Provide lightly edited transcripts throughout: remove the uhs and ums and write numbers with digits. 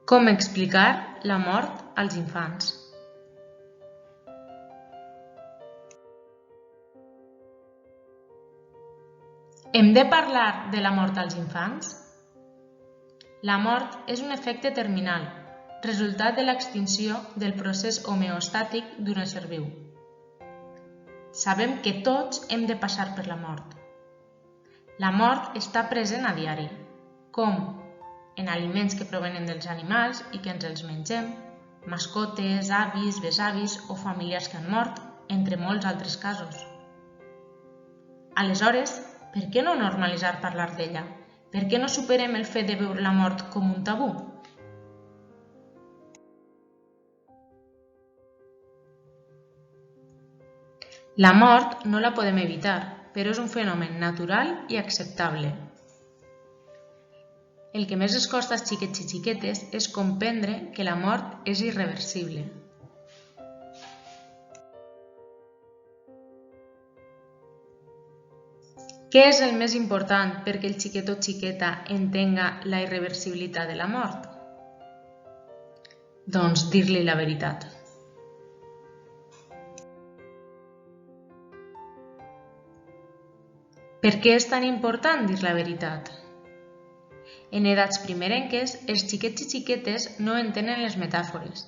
Com explicar la mort als infants? Hem de parlar de la mort als infants? La mort és un efecte terminal, resultat de l'extinció del procés homeostàtic d'un ésser viu. Sabem que tots hem de passar per la mort. La mort està present a diari, com en aliments que provenen dels animals i que ens els mengem, mascotes, avis, besavis o familiars que han mort, entre molts altres casos. Aleshores, per què no normalitzar parlar d'ella? Per què no superem el fet de veure la mort com un tabú? La mort no la podem evitar, però és un fenomen natural i acceptable. El que més es costa als xiquets i xiquetes és comprendre que la mort és irreversible. Què és el més important perquè el xiquet o xiqueta entenga la irreversibilitat de la mort? Doncs dir-li la veritat. Per què és tan important dir la veritat? En edats primerenques, els xiquets i xiquetes no entenen les metàfores.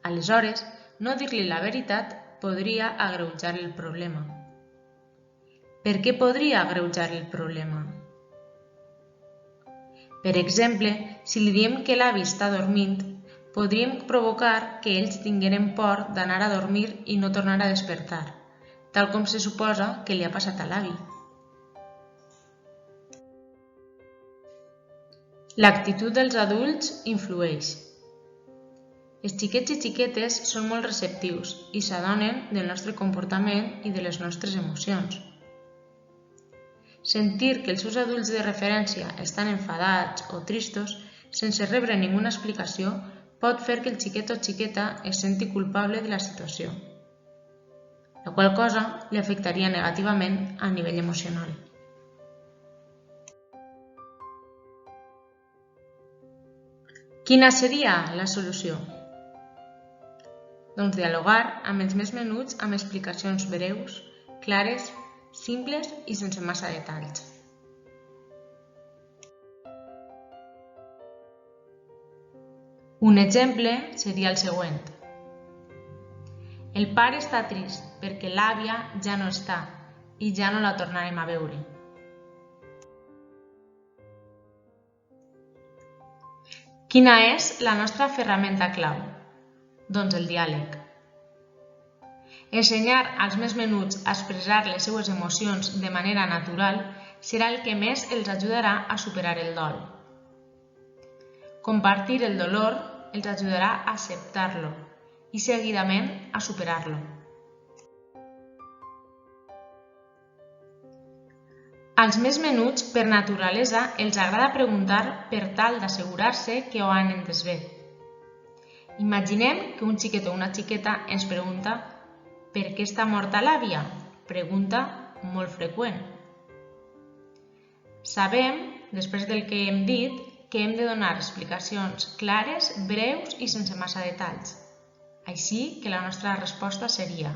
Aleshores, no dir-li la veritat podria agreujar el problema. Per què podria agreujar el problema? Per exemple, si li diem que l'avi està dormint, podríem provocar que ells tingueren por d'anar a dormir i no tornar a despertar, tal com se suposa que li ha passat a l'avi. L'actitud dels adults influeix. Els xiquets i xiquetes són molt receptius i s'adonen del nostre comportament i de les nostres emocions. Sentir que els seus adults de referència estan enfadats o tristos sense rebre ninguna explicació pot fer que el xiquet o xiqueta es senti culpable de la situació, la qual cosa li afectaria negativament a nivell emocional. Quina seria la solució? Doncs dialogar amb els més menuts amb explicacions breus, clares, simples i sense massa detalls. Un exemple seria el següent. El pare està trist perquè l'àvia ja no està i ja no la tornarem a veure. Quina és la nostra ferramenta clau? Doncs el diàleg. Ensenyar als més menuts a expressar les seues emocions de manera natural serà el que més els ajudarà a superar el dol. Compartir el dolor els ajudarà a acceptar-lo i seguidament a superar-lo. Als més menuts, per naturalesa, els agrada preguntar per tal d'assegurar-se que ho han entès bé. Imaginem que un xiquet o una xiqueta ens pregunta «Per què està morta l'àvia?» Pregunta molt freqüent. Sabem, després del que hem dit, que hem de donar explicacions clares, breus i sense massa detalls. Així que la nostra resposta seria: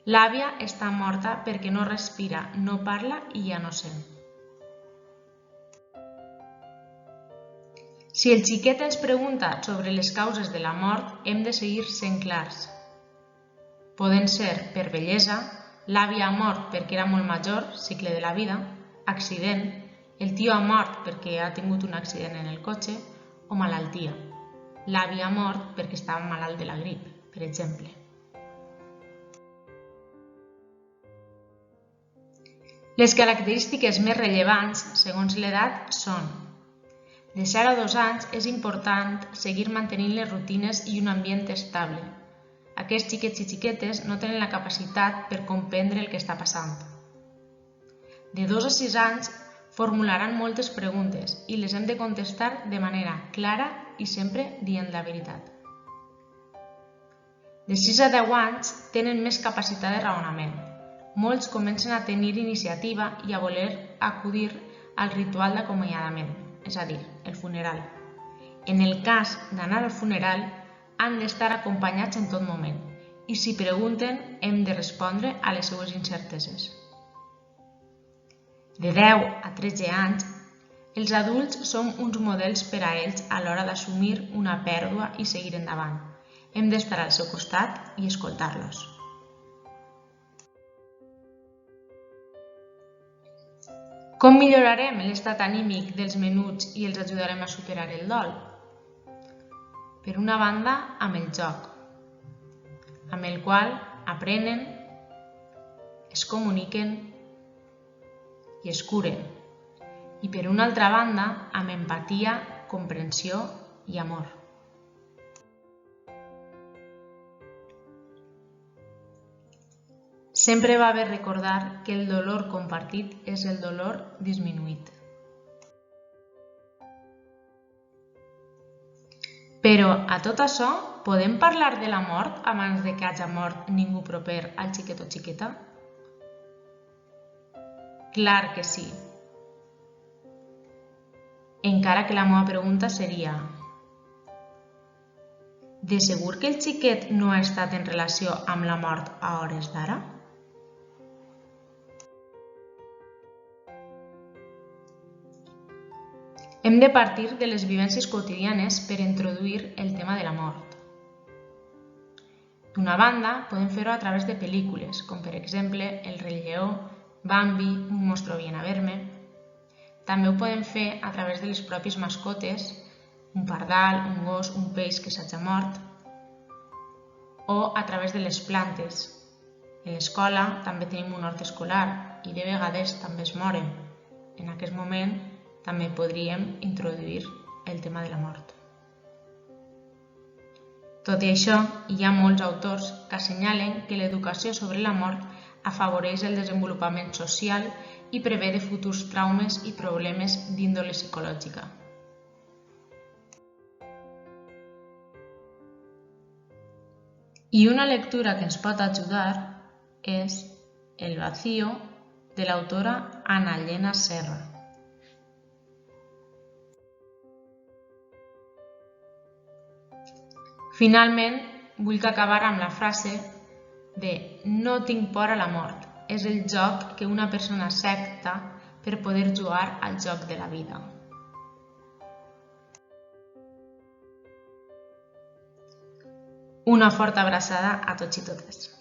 l'àvia està morta perquè no respira, no parla i ja no sent. Si el xiquet ens pregunta sobre les causes de la mort, hem de seguir sent clars. Poden ser per vellesa, l'àvia ha mort perquè era molt major, cicle de la vida, accident, el tio ha mort perquè ha tingut un accident en el cotxe, o malaltia. L'àvia ha mort perquè estava malalt de la grip, per exemple. Les característiques més rellevants, segons l'edat, són: de 0 a 2 anys és important seguir mantenint les rutines i un ambient estable. Aquests xiquets i xiquetes no tenen la capacitat per comprendre el que està passant. De 2 a 6 anys formularan moltes preguntes i les hem de contestar de manera clara i sempre dient la veritat. De 6 a 10 anys tenen més capacitat de raonament. Molts comencen a tenir iniciativa i a voler acudir al ritual d'acomiadament, és a dir, el funeral. En el cas d'anar al funeral, han d'estar acompanyats en tot moment i si pregunten hem de respondre a les seues incerteses. De 10 a 13 anys, els adults som uns models per a ells a l'hora d'assumir una pèrdua i seguir endavant. Hem d'estar al seu costat i escoltar-los. Com millorarem l'estat anímic dels menuts i els ajudarem a superar el dol? Per una banda, amb el joc, amb el qual aprenen, es comuniquen i es curen. I per una altra banda, amb empatia, comprensió i amor. Sempre va bé recordar que el dolor compartit és el dolor disminuït. Però a tot això, podem parlar de la mort abans de que hagi mort ningú proper al xiquet o xiqueta? Clar que sí. Encara que la meva pregunta seria: de segur que el xiquet no ha estat en relació amb la mort a hores d'ara? Hem de partir de les vivències quotidianes per introduir el tema de la mort. D'una banda, podem fer-ho a través de pel·lícules, com per exemple El rei lleó, Bambi, Un monstruo viene a verme. També ho podem fer a través de les pròpies mascotes, un pardal, un gos, un peix que s'hagi mort, o a través de les plantes. En l'escola també tenim un hort escolar i de vegades també es moren. En aquest moment també podríem introduir el tema de la mort. Tot i això, hi ha molts autors que assenyalen que l'educació sobre la mort afavoreix el desenvolupament social i prevé de futurs traumes i problemes d'índole psicològica. I una lectura que ens pot ajudar és El vacío, de l'autora Ana Llena Serra. Finalment, vull acabar amb la frase de "no tinc por a la mort, és el joc que una persona accepta per poder jugar al joc de la vida". Una forta abraçada a tots i totes.